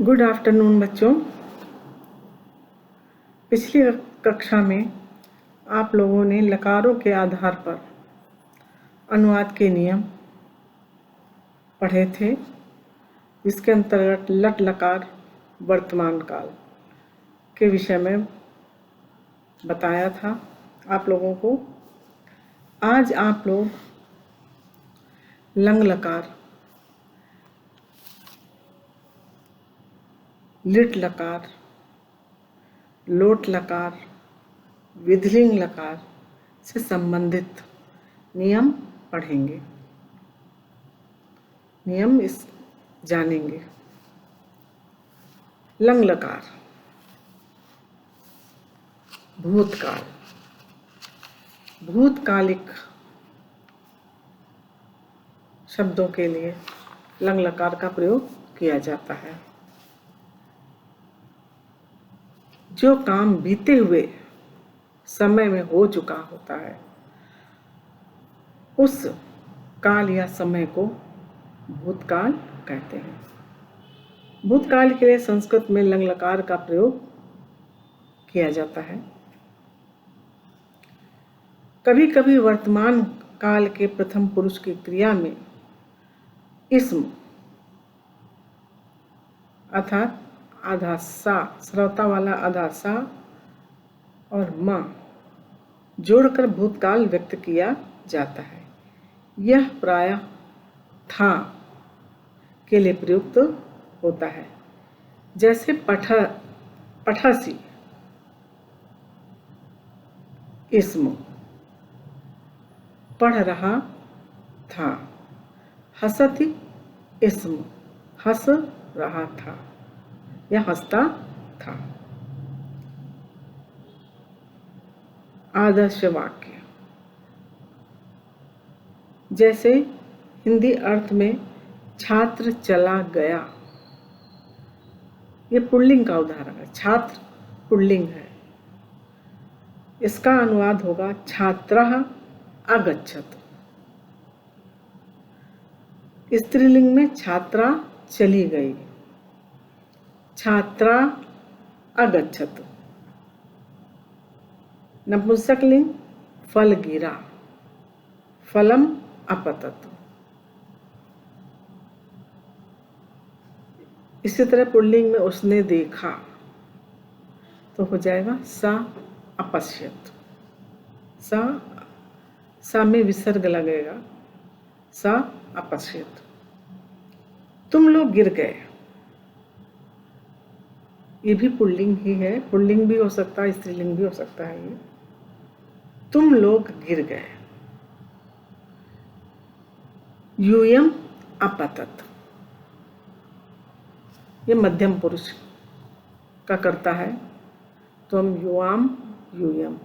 Good afternoon बच्चों। पिछली कक्षा में आप लोगों ने लकारों के आधार पर अनुवाद के नियम पढ़े थे, जिसके अंतर्गत लट लकार वर्तमान काल के विषय में बताया था आप लोगों को। आज आप लोग लंग लकार, लिट लकार, लोट लकार, विधिलिंग लकार से संबंधित नियम पढ़ेंगे, नियम जानेंगे। लंग लकार, भूतकाल, भूतकालिक शब्दों के लिए लंग लकार का प्रयोग किया जाता है। जो काम बीते हुए समय में हो चुका होता है, उस काल या समय को भूतकाल कहते हैं। भूतकाल के लिए संस्कृत में लंग लकार का प्रयोग किया जाता है। कभी कभी वर्तमान काल के प्रथम पुरुष की क्रिया में इस्म अर्थात आधा सा, श्रौता वाला आधा सा और मां जोड़कर भूतकाल व्यक्त किया जाता है। यह प्रायः था के लिए प्रयुक्त होता है, जैसे पठासी इस्म पढ़ रहा था, हसती इस्म हंस रहा था या हंसता था। आदर्श वाक्य, जैसे हिंदी अर्थ में छात्र चला गया, ये पुल्लिंग का उदाहरण है। छात्र पुल्लिंग है, इसका अनुवाद होगा छात्रः अगच्छत्। स्त्रीलिंग में छात्रा चली गई, छात्रा अगच्छत्। नपुंसकलिंग फल गिरा, फलम अपतत। इसी तरह पुल्लिंग में उसने देखा तो हो जाएगा सा अपश्यत। सा में विसर्ग लगेगा, सा अपश्यत। तुम लोग गिर गए, ये भी पुल्लिंग ही है, पुल्लिंग भी हो सकता है, स्त्रीलिंग भी हो सकता है। ये तुम लोग गिर गए। यूयम अपतत, ये मध्यम पुरुष का करता है। तुम युवाम यूयम,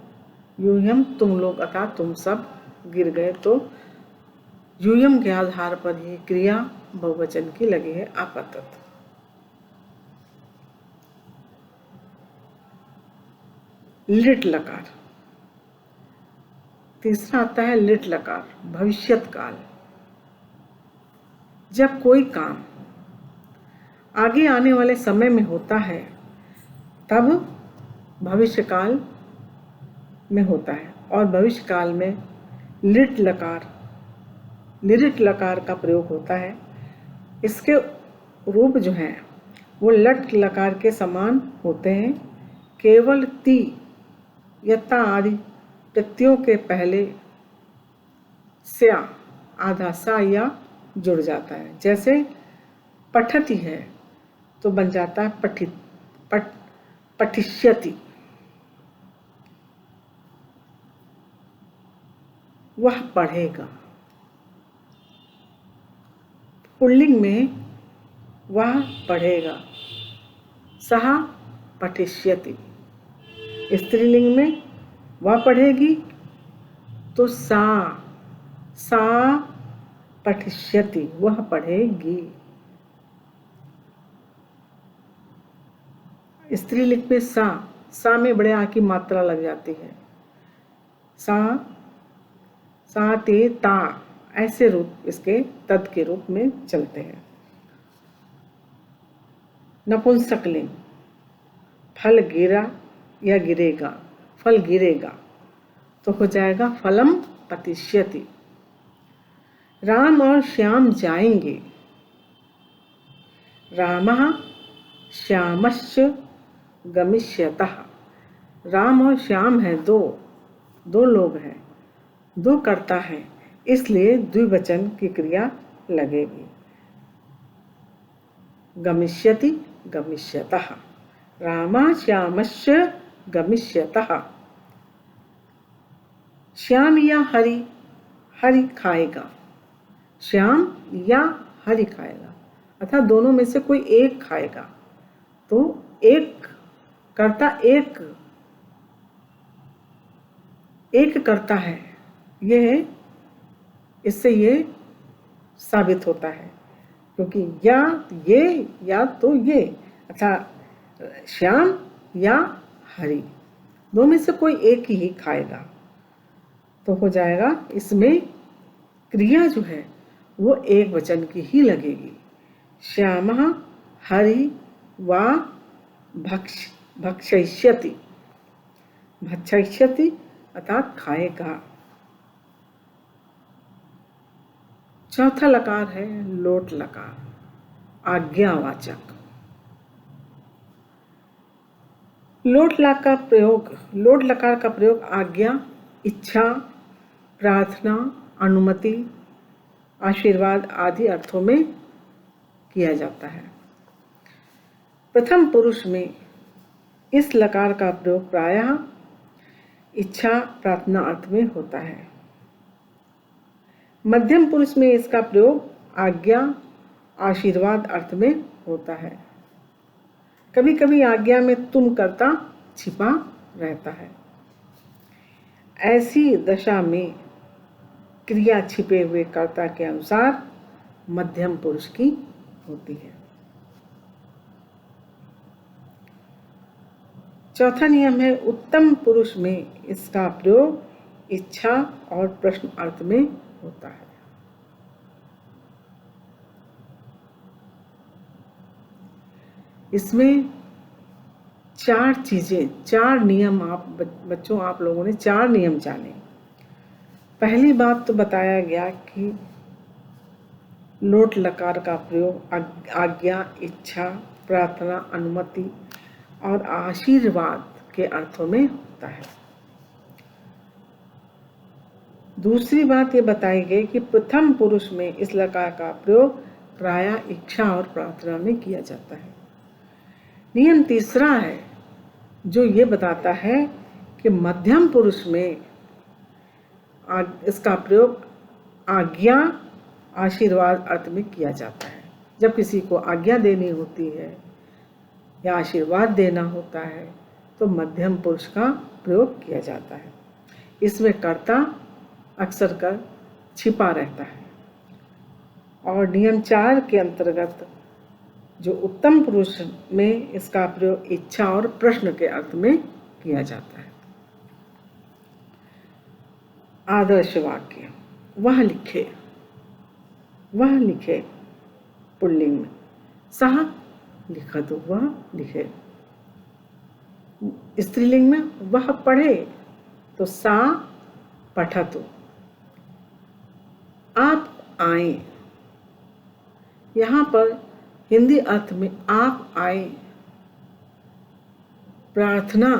यूयम तुम लोग अर्थात तुम सब गिर गए। तो यूयम के आधार पर ही क्रिया बहुवचन की लगी है अपतत। लिट लकार, तीसरा आता है लिट लकार, भविष्यत काल। जब कोई काम आगे आने वाले समय में होता है तब भविष्य काल में होता है, और भविष्य काल में लिट लकार का प्रयोग होता है। इसके रूप जो हैं वो लट लकार के समान होते हैं, केवल ती या ता आदि प्रत्ययों के पहले स्या आधा सा या जुड़ जाता है। जैसे पठति है तो बन जाता है पठिष्यति। वह पढ़ेगा, पुल्लिंग में वह पढ़ेगा, सहा पठिष्यति। स्त्रीलिंग में वह पढ़ेगी तो सा पठिष्यति, वह पढ़ेगी। स्त्रीलिंग में सा में बड़े आ की मात्रा लग जाती है। सा ते ता, ऐसे रूप इसके तद के रूप में चलते हैं। नपुंसकलिंग, फल गिरा या गिरेगा, फल गिरेगा, तो हो जाएगा फलम पतिष्यति। राम और श्याम जाएंगे, रामः श्यामश्च गमिष्यतः। राम और श्याम है, दो लोग हैं, दो कर्ता है, इसलिए द्विवचन की क्रिया लगेगी। गमिष्यति गमिष्यतः, रामा श्यामश्च गमिष्यतः। श्याम या हरि, हरि खाएगा, श्याम या हरि खाएगा, अर्थात दोनों में से कोई एक खाएगा। तो एक कर्ता एक करता है, यह इससे ये साबित होता है, क्योंकि या तो ये अर्थात श्याम या हरि, दो में से कोई एक ही खाएगा। तो हो जाएगा इसमें क्रिया जो है वो एक वचन की ही लगेगी। श्यामः हरि वा भक्षयिष्यति, भक्षयिष्यति अर्थात खाएगा। चौथा लकार है लोट लकार, आज्ञावाचक। लोट लकार का प्रयोग आज्ञा, इच्छा, प्रार्थना, अनुमति, आशीर्वाद आदि अर्थों में किया जाता है। प्रथम पुरुष में इस लकार का प्रयोग प्रायः इच्छा, प्रार्थना अर्थ में होता है। मध्यम पुरुष में इसका प्रयोग आज्ञा, आशीर्वाद अर्थ में होता है। कभी कभी आज्ञा में तुम कर्ता छिपा रहता है। ऐसी दशा में क्रिया छिपे हुए कर्ता के अनुसार मध्यम पुरुष की होती है। चौथा नियम है उत्तम पुरुष में इसका प्रयोग इच्छा और प्रश्न अर्थ में होता है। इसमें चार नियम आप लोगों ने 4 नियम जाने। पहली बात तो बताया गया कि लोट लकार का प्रयोग आज्ञा, इच्छा, प्रार्थना, अनुमति और आशीर्वाद के अर्थों में होता है। दूसरी बात ये बताई गई कि प्रथम पुरुष में इस लकार का प्रयोग प्रायः इच्छा और प्रार्थना में किया जाता है। नियम तीसरा है जो ये बताता है कि मध्यम पुरुष में इसका प्रयोग आज्ञा, आशीर्वाद अर्थ में किया जाता है। जब किसी को आज्ञा देनी होती है या आशीर्वाद देना होता है तो मध्यम पुरुष का प्रयोग किया जाता है। इसमें कर्ता अक्सर कर छिपा रहता है। और नियम 4 के अंतर्गत जो उत्तम पुरुष में इसका प्रयोग इच्छा और प्रश्न के अर्थ में किया जाता है। आदर्श वाक्य, वह लिखे पुल्लिंग में, सह लिखतु, वह लिखे। स्त्रीलिंग में वह पढ़े तो सा पठतु। आप आए, यहाँ पर हिंदी अर्थ में आप आए प्रार्थना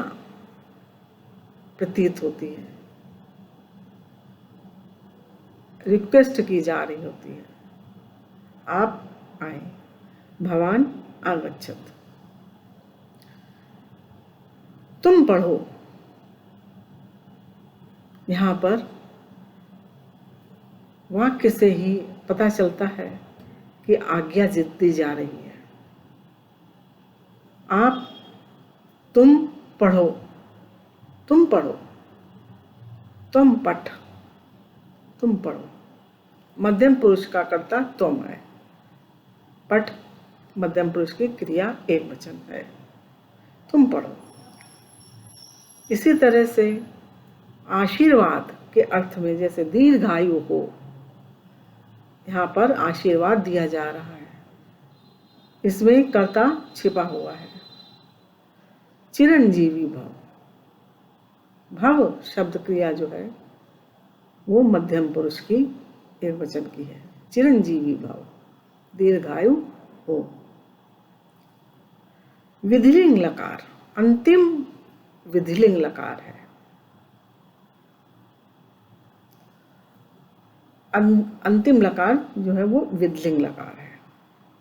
प्रतीत होती है, रिक्वेस्ट की जा रही होती है। आप आए, भवान आगच्छत। तुम पढ़ो, यहाँ पर वाक्य से ही पता चलता है कि आज्ञा दी जा रही है। तुम पढ़ो, तुम पढ़ो। मध्यम पुरुष का कर्ता तुम है, पठ मध्यम पुरुष की क्रिया एक वचन है, तुम पढ़ो। इसी तरह से आशीर्वाद के अर्थ में जैसे दीर्घायु हो, यहाँ पर आशीर्वाद दिया जा रहा है। इसमें कर्ता छिपा हुआ है। चिरंजीवी भव, भव शब्द क्रिया जो है वो मध्यम पुरुष की एक वचन की है। चिरंजीवी भव, दीर्घायु हो। विधिलिंग लकार, अंतिम विधिलिंग लकार है। अंतिम लकार जो है वो विधिलिंग लकार है,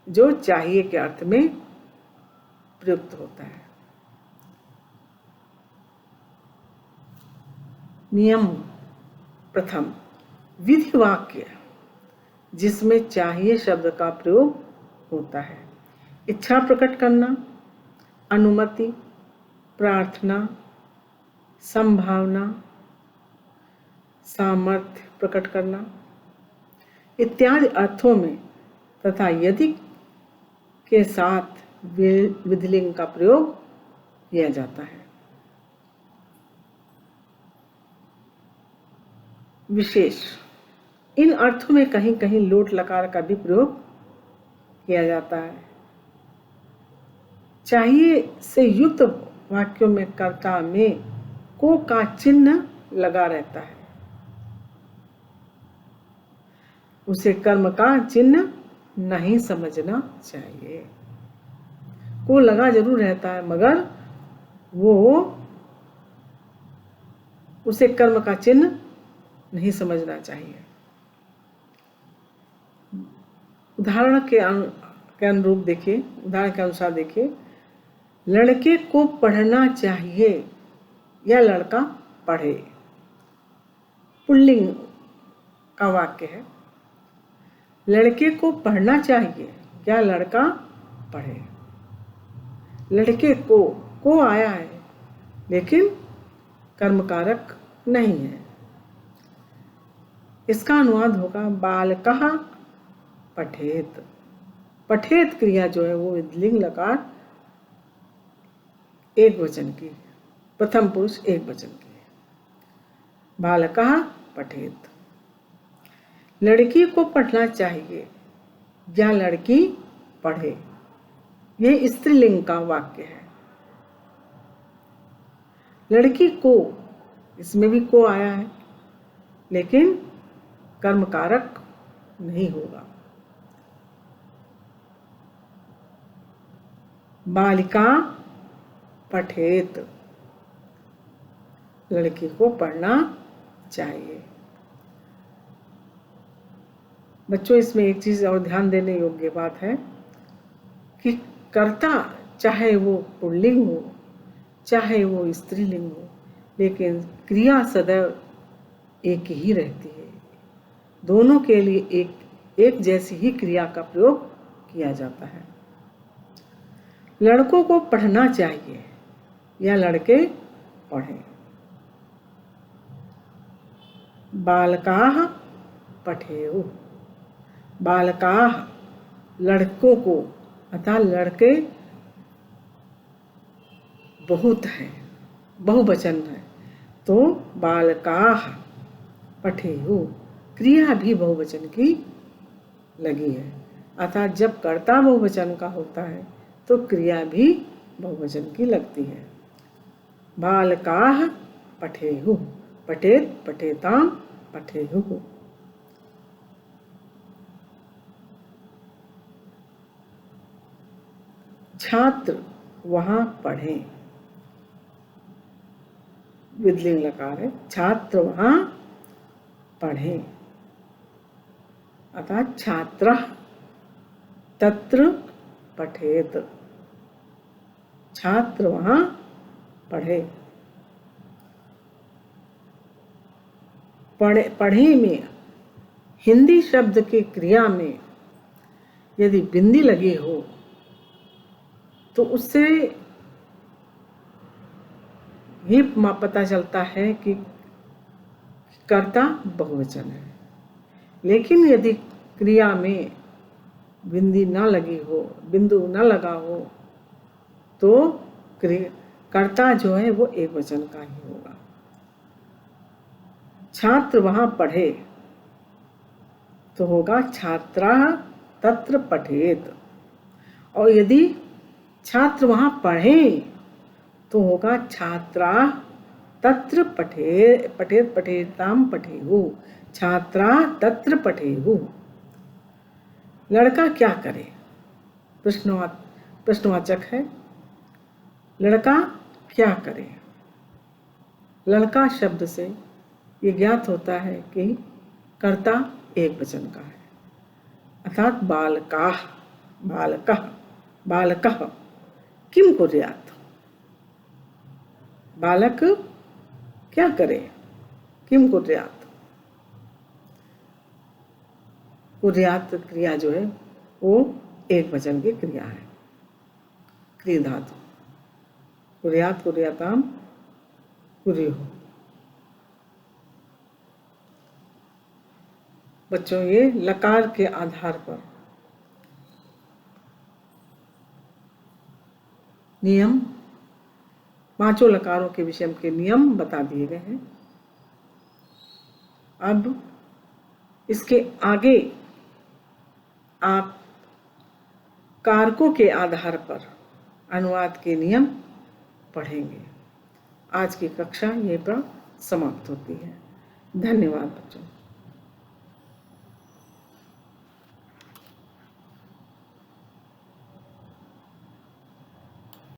जो चाहिए के अर्थ में प्रयुक्त होता है। नियम प्रथम, विधि वाक्य जिसमें चाहिए शब्द का प्रयोग होता है। इच्छा प्रकट करना, अनुमति, प्रार्थना, संभावना, सामर्थ्य प्रकट करना इत्यादि अर्थों में तथा यदि के साथ विधिलिंग का प्रयोग किया जाता है। विशेष, इन अर्थों में कहीं कहीं लोट लकार का भी प्रयोग किया जाता है। चाहिए से युक्त वाक्यों में कर्ता में को का चिन्ह लगा रहता है, उसे कर्म का चिन्ह नहीं समझना चाहिए। को लगा जरूर रहता है मगर वो उसे कर्म का चिन्ह नहीं समझना चाहिए। उदाहरण के अनुरूप देखिए, उदाहरण के अनुसार देखिए, लड़के को पढ़ना चाहिए या लड़का पढ़े। पुल्लिंग का वाक्य है। लड़के को पढ़ना चाहिए या लड़का पढ़े। लड़के को आया है लेकिन कर्मकारक नहीं है। इसका अनुवाद होगा बालकः पठेत। पठेत क्रिया जो है वो विधिलिंग लकार एक वचन की, प्रथम पुरुष एक वचन की है। बालकः पठेत। लड़की को पढ़ना चाहिए या लड़की पढ़े, यह स्त्रीलिंग का वाक्य है। लड़की को, इसमें भी को आया है लेकिन कर्मकारक नहीं होगा। बालिका पठेत, लड़की को पढ़ना चाहिए। बच्चों, इसमें एक चीज और ध्यान देने योग्य बात है कि कर्ता चाहे वो पुल्लिंग हो चाहे वो स्त्रीलिंग हो, लेकिन क्रिया सदैव एक ही रहती है। दोनों के लिए एक जैसी ही क्रिया का प्रयोग किया जाता है। लड़कों को पढ़ना चाहिए या लड़के पढ़ें। बालकाः पठेयुः। बालकाः लड़कों को, अतः लड़के बहुत हैं, बहुवचन है, तो बालकाः पठेयुः क्रिया भी बहुवचन की लगी है। अतः जब कर्ता बहुवचन का होता है तो क्रिया भी बहुवचन की लगती है। बालकाः पठेयुः, पठेत पठेताम पठेयुः। छात्र वहां पढ़ें, विधिलिंग लकार है। छात्र वहां पढ़ें, अतः छात्रः तत्र पठेत। छात्र वहां पढ़े। पढ़े में हिंदी शब्द की क्रिया में यदि बिंदी लगी हो तो उससे ही पता चलता है कि कर्ता बहुवचन है। लेकिन यदि क्रिया में बिंदी न लगी हो, बिंदु न लगा हो, तो कर्ता जो है वो एक वचन का ही होगा। छात्र वहां पढ़े तो होगा छात्राः तत्र पठेत। और यदि छात्र वहाँ पढ़ें तो होगा छात्रा तत्र पठेताम पठेहु, छात्रा तत्र पठेहु। लड़का क्या करे? प्रश्नवाचक है। लड़का क्या करे? लड़का शब्द से ये ज्ञात होता है कि कर्ता एक वचन का है, अर्थात बालकाः, बालकः, बालकः किम कुर्यात्, बालक क्या करे, किम कुर्यात्। कुर्यात् क्रिया जो है वो एक वचन की क्रिया है, क्रिया धातु। कुर्यात्, कुर्याताम, कुर्युः। बच्चों, ये लकार के आधार पर नियम, पांचों लकारों के विषय के नियम बता दिए गए हैं। अब इसके आगे आप कारकों के आधार पर अनुवाद के नियम पढ़ेंगे। आज की कक्षा यहीं पर समाप्त होती है। धन्यवाद बच्चों।